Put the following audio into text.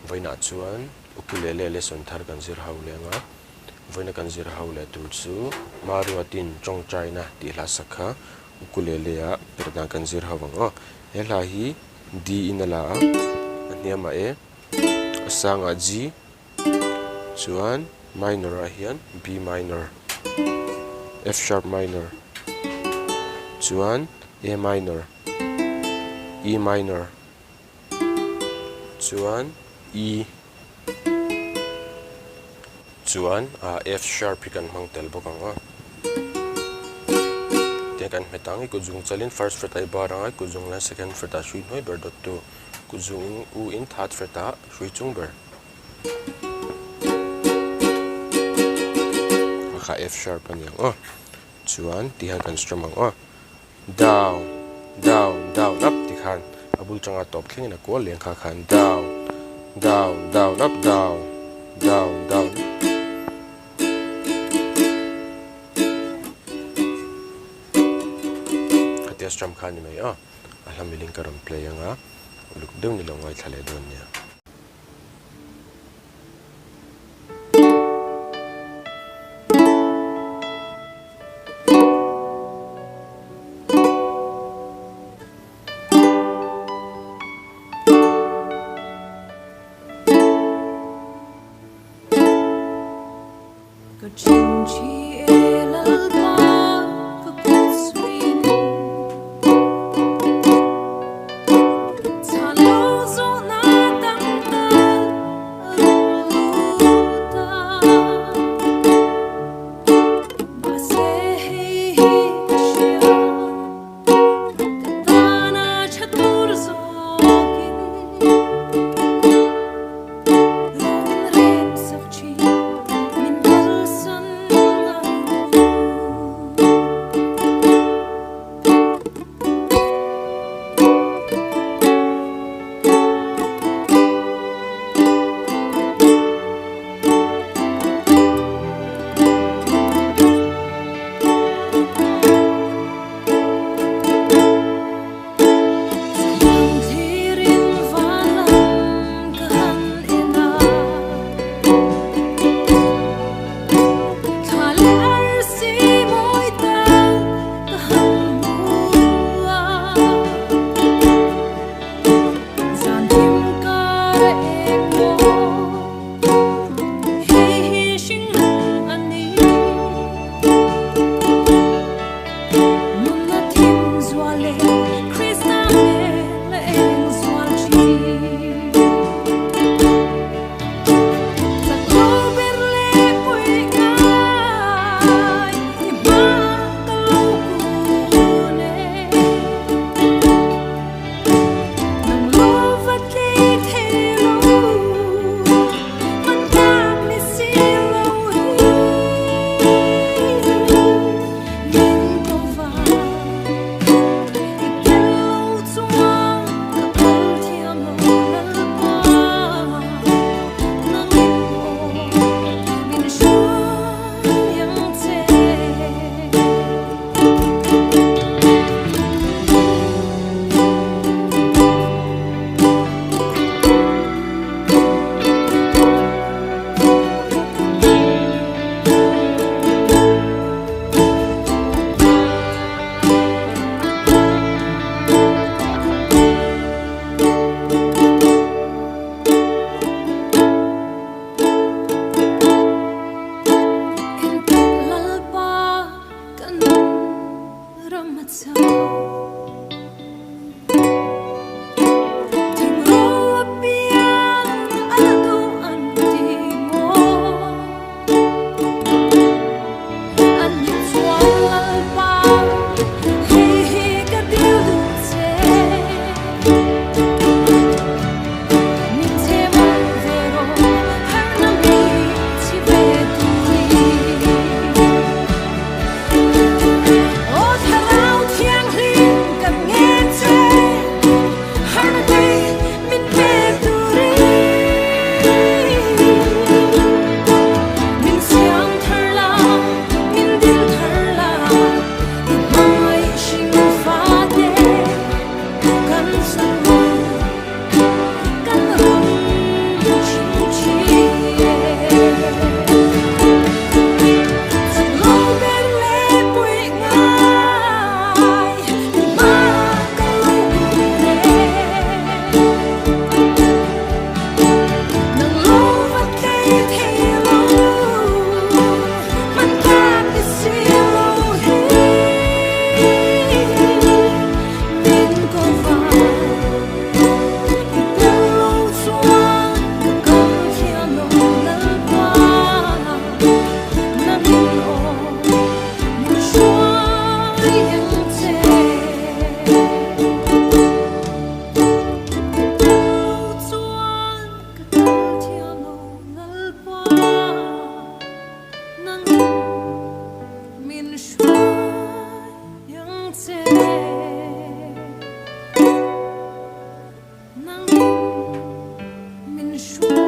voina chuan ukulele lesson thar kan zir hau lenga voina kan zir hau le tur chu Maruati Tawngtaina ti hla sakha ukulele a Perhdan kan zir hawanga hela hi D inala a aniama e asanga G chuan minor a hian B minor F sharp minor chuan A minor E minor chuan E chuan F sharp kan mang tel bokanga te kan metang kuzung chalin first fret ai baranga kuzung la second fret a shui noi ber dot tu kuzung u in third fret a shui chung ber kha F sharp aniang chuan ti han kan strum ang down down down up ti khan abul changa top thlengin a kol leng kha khan down down down up down down down khatia strum khan ni mai ahlam miling karam play anga luk deun ni longwai thale don nia Shua